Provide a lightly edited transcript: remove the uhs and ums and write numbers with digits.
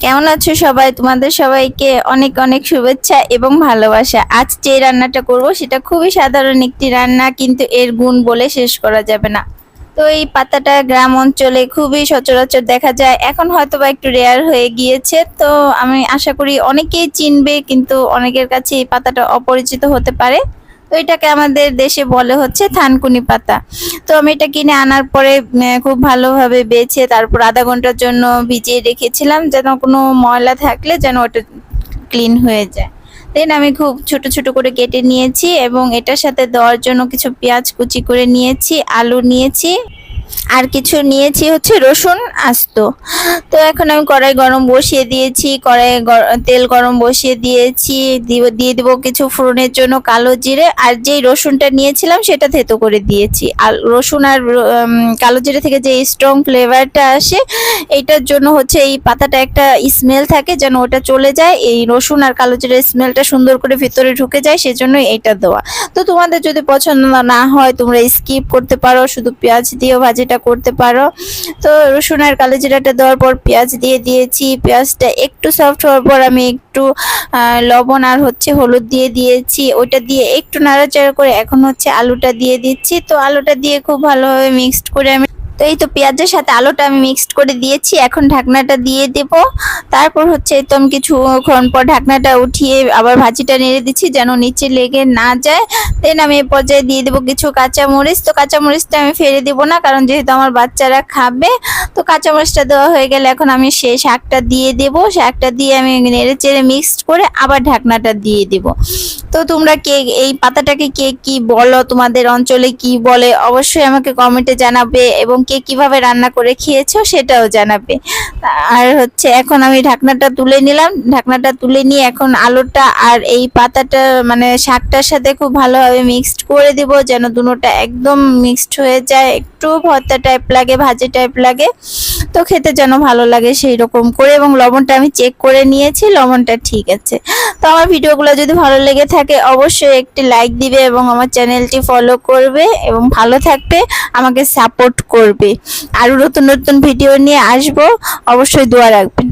কেমন আছো সবাই? তোমাদের সবাইকে অনেক অনেক শুভেচ্ছা এবং ভালোবাসা। আজ যে রান্নাটা করব সেটা খুবই সাধারণ একটি রান্না, কিন্তু এর গুণ বলে শেষ করা যাবে না। তো এই পাতাটা গ্রাম অঞ্চলে খুবই সচরাচর দেখা যায়, এখন হয়তো বা একটু রেয়ার হয়ে গিয়েছে। তো আমি আশা করি অনেকেই চিনবে, কিন্তু অনেকের কাছে এই পাতাটা অপরিচিত হতে পারে। তো এটাকে আমাদের দেশে বলে হচ্ছে থানকুনি পাতা। তো আমি এটা কিনে আনার পরে খুব ভালোভাবে বেছে তারপর আধা ঘন্টার জন্য ভিজিয়ে রেখেছিলাম, যেন কোনো ময়লা থাকলে যেন ওটা ক্লিন হয়ে যায়। দেন আমি খুব ছোট ছোট করে কেটে নিয়েছি এবং এটার সাথে দেওয়ার জন্য কিছু পেঁয়াজ কুচি করে নিয়েছি, আলু নিয়েছি, আর কিছু নিয়েছি হচ্ছে রসুন আস্ত। তো এখন আমি কড়াই গরম বসিয়ে দিয়েছি, তেল গরম বসিয়ে দিয়েছি, দিয়ে দিব কিছু ফোড়নের জন্য কালো জিরে, আর যেই রসুনটা নিয়েছিলাম সেটা থেতো করে দিয়েছি। আর রসুন আর কালো জিরে থেকে যে স্ট্রং ফ্লেভারটা আসে, এইটার জন্য হচ্ছে এই পাতাটা একটা স্মেল থাকে, যেন ওটা চলে যায়, এই রসুন আর কালো জিরের স্মেলটা সুন্দর করে ভিতরে ঢুকে যায়, সেজন্য এইটা দেওয়া। তো তোমাদের যদি পছন্দ না হয় তোমরা স্কিপ করতে পারো, শুধু পেঁয়াজ দিয়েও ভাজিটা করতে পারো। তো রসুন আর কালো জিরাটা দেওয়ার পর পেঁয়াজ দিয়ে দিয়েছি। পেঁয়াজটা একটু সফট হওয়ার পর আমি একটু লবণ আর হচ্ছে হলুদ দিয়ে দিয়েছি, ওইটা দিয়ে একটু নাড়াচাড়া করে এখন হচ্ছে আলুটা দিয়ে দিচ্ছি। তো আলুটা দিয়ে খুব ভালোভাবে মিক্সড করে আমি, তো এই তো পেঁয়াজের সাথে আলুটা আমি মিক্সড করে দিয়েছি, এখন ঢাকনাটা দিয়ে দেব। তারপর হচ্ছে তো আমি কিছুক্ষণ পর ঢাকনাটা উঠিয়ে আবার ভাজিটা নেড়ে দিচ্ছি যেন নিচে লেগে না যায়। দেন আমি এই পর্যায়ে দিয়ে দেবো কিছু কাঁচামরিচ। তো কাঁচামরিচটা আমি ফেলে দেবো না, কারণ যেহেতু আমার বাচ্চারা খাবে। তো কাঁচামরিচটা দেওয়া হয়ে গেলে এখন আমি সেই শাকটা দিয়ে দেবো, শাকটা দিয়ে আমি নেড়ে চেড়ে মিক্সড করে আবার ঢাকনাটা দিয়ে দেবো। তো তোমরা কে এই পাতাটাকে কে কি বলো, তোমাদের অঞ্চলে কি বলে অবশ্যই আমাকে কমেন্টে জানাবে, এবং কে কিভাবে রান্না করে খেয়েছো সেটাও জানাবে। আর হচ্ছে এখন আমি ঢাকনাটা তুলে নিলাম, ঢাকনাটা তুলে নিয়ে এখন আলুটা আর এই পাতাটা মানে শাকটার সাথে খুব ভালোভাবে মিক্সড করে দিব, যেন দুটোটা একদম মিক্সড হয়ে যায়, একটু ভর্তা টাইপ লাগে, ভাজি টাইপ লাগে, তো খেতে যেন ভালো লাগে সেই রকম করে। এবং লবণটা আমি চেক করে নিয়েছি, লবণটা ঠিক আছে। তো আমার ভিডিওগুলো যদি ভালো লেগে থাকে অবশ্যই একটি লাইক দিবে এবং আমার চ্যানেলটি ফলো করবে এবং ভালো থাকবে, আমাকে সাপোর্ট করবে। আরো নতুন নতুন ভিডিও নিয়ে আসবো, অবশ্যই দোয়া রাখবেন।